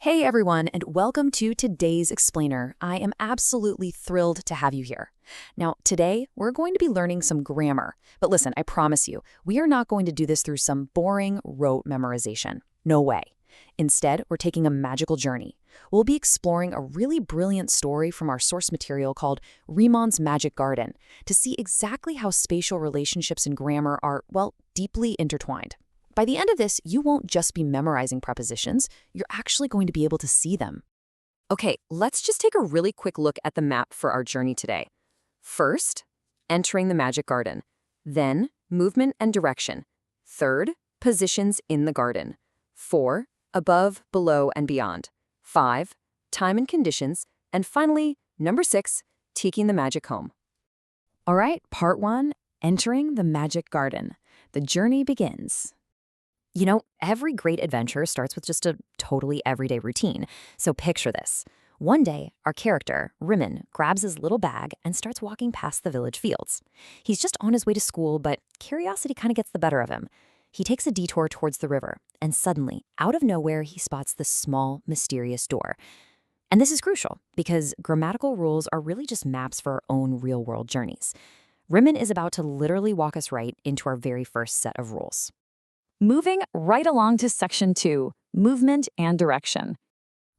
Hey everyone, and welcome to today's explainer. I am absolutely thrilled to have you here. Now, today we're going to be learning some grammar. But listen, I promise you, we are not going to do this through some boring rote memorization. No way. Instead, we're taking a magical journey. We'll be exploring a really brilliant story from our source material called Riemann's Magic Garden to see exactly how spatial relationships in grammar are, well, deeply intertwined. By the end of this, you won't just be memorizing prepositions, you're actually going to be able to see them. Okay, let's just take a really quick look at the map for our journey today. First, entering the Magic Garden. Then, movement and direction. Third, positions in the garden. 4, above, below, and beyond. 5, time and conditions. And finally, number 6, taking the magic home. All right, part 1, entering the Magic Garden. The journey begins. You know, every great adventure starts with just a totally everyday routine. So picture this. One day, our character, Riemann, grabs his little bag and starts walking past the village fields. He's just on his way to school, but curiosity kind of gets the better of him. He takes a detour towards the river, and suddenly, out of nowhere, he spots this small, mysterious door. And this is crucial, because grammatical rules are really just maps for our own real-world journeys. Riemann is about to literally walk us right into our very first set of rules. Moving right along to section 2, movement and direction.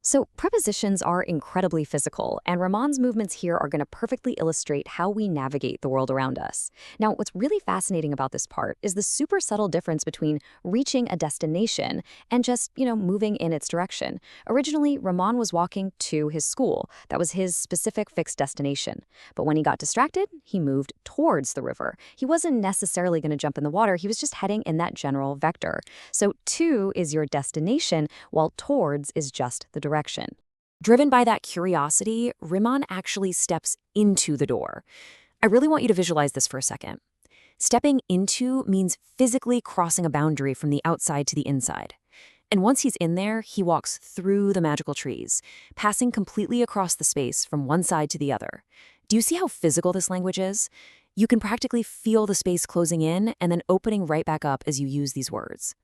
So prepositions are incredibly physical, and Riemann's movements here are going to perfectly illustrate how we navigate the world around us. Now, what's really fascinating about this part is the super subtle difference between reaching a destination and just, moving in its direction. Originally, Riemann was walking to his school. That was his specific fixed destination. But when he got distracted, he moved towards the river. He wasn't necessarily going to jump in the water. He was just heading in that general vector. So to is your destination, while towards is just the direction. Driven by that curiosity, Riemann actually steps into the door. I really want you to visualize this for a second. Stepping into means physically crossing a boundary from the outside to the inside. And once he's in there, he walks through the magical trees, passing completely across the space from one side to the other. Do you see how physical this language is? You can practically feel the space closing in and then opening right back up as you use these words.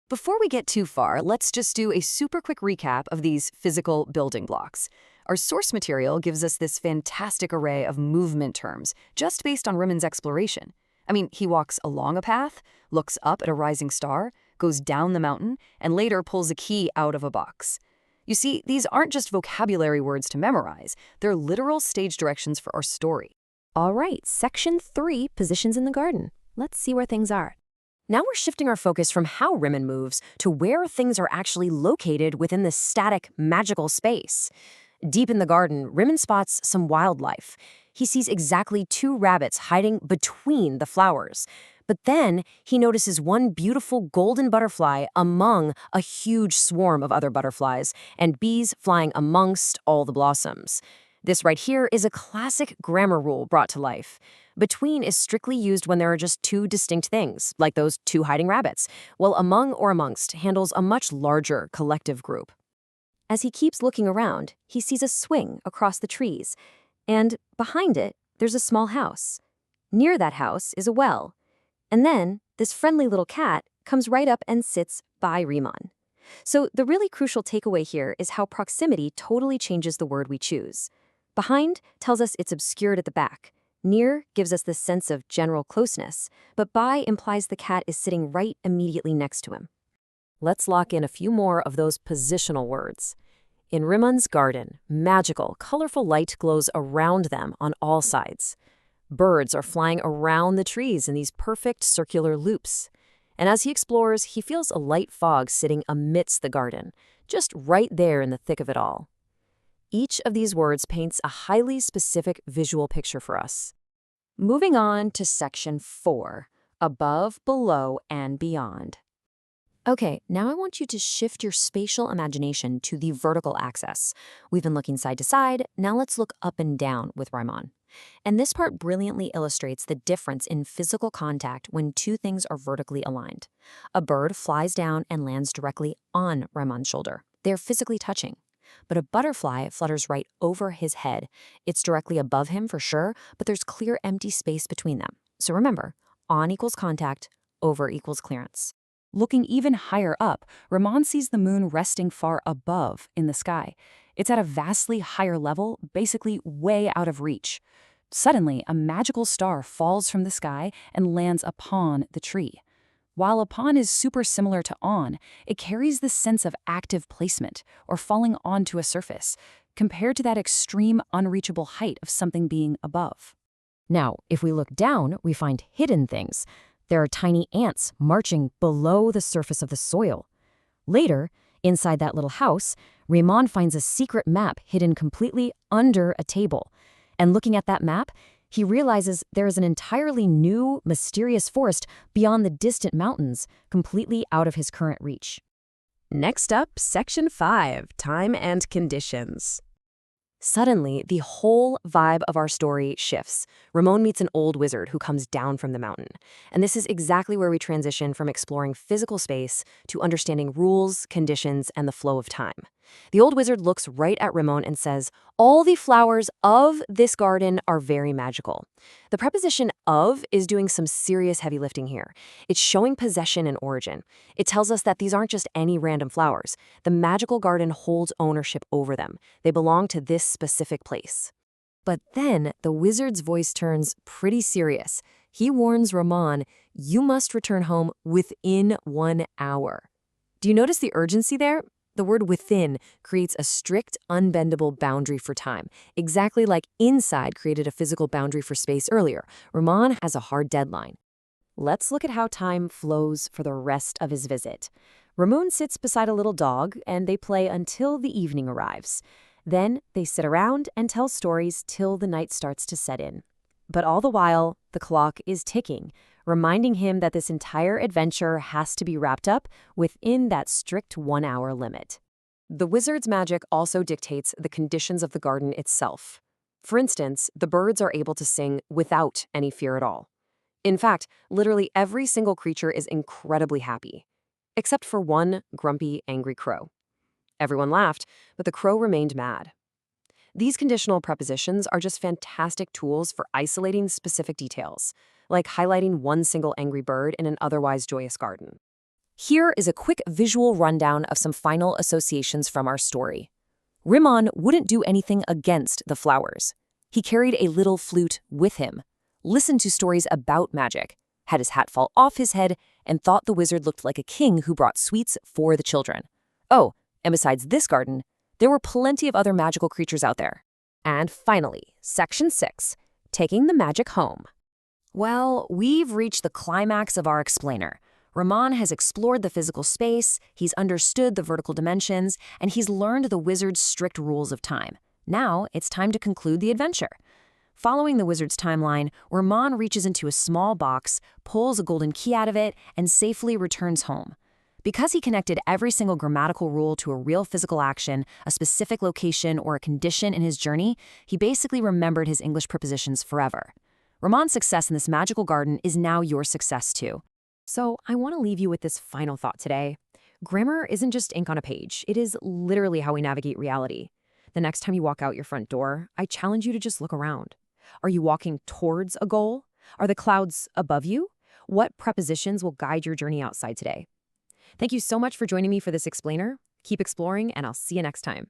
Before we get too far, let's just do a super quick recap of these physical building blocks. Our source material gives us this fantastic array of movement terms, just based on Riemann's exploration. I mean, he walks along a path, looks up at a rising star, goes down the mountain, and later pulls a key out of a box. You see, these aren't just vocabulary words to memorize, they're literal stage directions for our story. All right, section 3, positions in the garden. Let's see where things are. Now we're shifting our focus from how Riemann moves to where things are actually located within this static, magical space. Deep in the garden, Riemann spots some wildlife. He sees exactly 2 rabbits hiding between the flowers. But then he notices one beautiful golden butterfly among a huge swarm of other butterflies, and bees flying amongst all the blossoms. This right here is a classic grammar rule brought to life. Between is strictly used when there are just 2 distinct things, like those 2 hiding rabbits, while among or amongst handles a much larger collective group. As he keeps looking around, he sees a swing across the trees, and behind it, there's a small house. Near that house is a well. And then, this friendly little cat comes right up and sits by Riemann. So the really crucial takeaway here is how proximity totally changes the word we choose. Behind tells us it's obscured at the back. Near gives us this sense of general closeness, but by implies the cat is sitting right immediately next to him. Let's lock in a few more of those positional words. In Riemann's garden, magical, colorful light glows around them on all sides. Birds are flying around the trees in these perfect circular loops. And as he explores, he feels a light fog sitting amidst the garden, just right there in the thick of it all. Each of these words paints a highly specific visual picture for us. Moving on to section 4, above, below, and beyond. Okay, now I want you to shift your spatial imagination to the vertical axis. We've been looking side to side, now let's look up and down with Riemann. And this part brilliantly illustrates the difference in physical contact when 2 things are vertically aligned. A bird flies down and lands directly on Riemann's shoulder. They're physically touching. But a butterfly flutters right over his head. It's directly above him for sure, but there's clear empty space between them. So remember, on equals contact, over equals clearance. Looking even higher up, Ramon sees the moon resting far above in the sky. It's at a vastly higher level, basically way out of reach. Suddenly, a magical star falls from the sky and lands upon the tree. While upon is super similar to on, it carries the sense of active placement, or falling onto a surface, compared to that extreme unreachable height of something being above. Now, if we look down, we find hidden things. There are tiny ants marching below the surface of the soil. Later, inside that little house, Ramon finds a secret map hidden completely under a table. And looking at that map, he realizes there is an entirely new, mysterious forest beyond the distant mountains, completely out of his current reach. Next up, Section 5, Time and Conditions. Suddenly, the whole vibe of our story shifts. Ramon meets an old wizard who comes down from the mountain. And this is exactly where we transition from exploring physical space to understanding rules, conditions, and the flow of time. The old wizard looks right at Ramon and says, "All the flowers of this garden are very magical." The preposition of is doing some serious heavy lifting here. It's showing possession and origin. It tells us that these aren't just any random flowers. The magical garden holds ownership over them. They belong to this specific place. But then the wizard's voice turns pretty serious. He warns Ramon, "You must return home within 1 hour." Do you notice the urgency there? The word within creates a strict, unbendable boundary for time, exactly like inside created a physical boundary for space earlier. Ramon has a hard deadline. Let's look at how time flows for the rest of his visit. Ramon sits beside a little dog, and they play until the evening arrives. Then they sit around and tell stories till the night starts to set in. But all the while, the clock is ticking, reminding him that this entire adventure has to be wrapped up within that strict 1 hour limit. The wizard's magic also dictates the conditions of the garden itself. For instance, the birds are able to sing without any fear at all. In fact, literally every single creature is incredibly happy, except for one grumpy, angry crow. Everyone laughed, but the crow remained mad. These conditional prepositions are just fantastic tools for isolating specific details, like highlighting one single angry bird in an otherwise joyous garden. Here is a quick visual rundown of some final associations from our story. Ramon wouldn't do anything against the flowers. He carried a little flute with him, listened to stories about magic, had his hat fall off his head, and thought the wizard looked like a king who brought sweets for the children. Oh, and besides this garden, there were plenty of other magical creatures out there. And finally, Section 6, Taking the Magic Home. Well, we've reached the climax of our explainer. Ramon has explored the physical space, he's understood the vertical dimensions, and he's learned the wizard's strict rules of time. Now, it's time to conclude the adventure. Following the wizard's timeline, Ramon reaches into a small box, pulls a golden key out of it, and safely returns home. Because he connected every single grammatical rule to a real physical action, a specific location, or a condition in his journey, he basically remembered his English prepositions forever. Ramon's success in this magical garden is now your success too. So I want to leave you with this final thought today. Grammar isn't just ink on a page. It is literally how we navigate reality. The next time you walk out your front door, I challenge you to just look around. Are you walking towards a goal? Are the clouds above you? What prepositions will guide your journey outside today? Thank you so much for joining me for this explainer. Keep exploring, and I'll see you next time.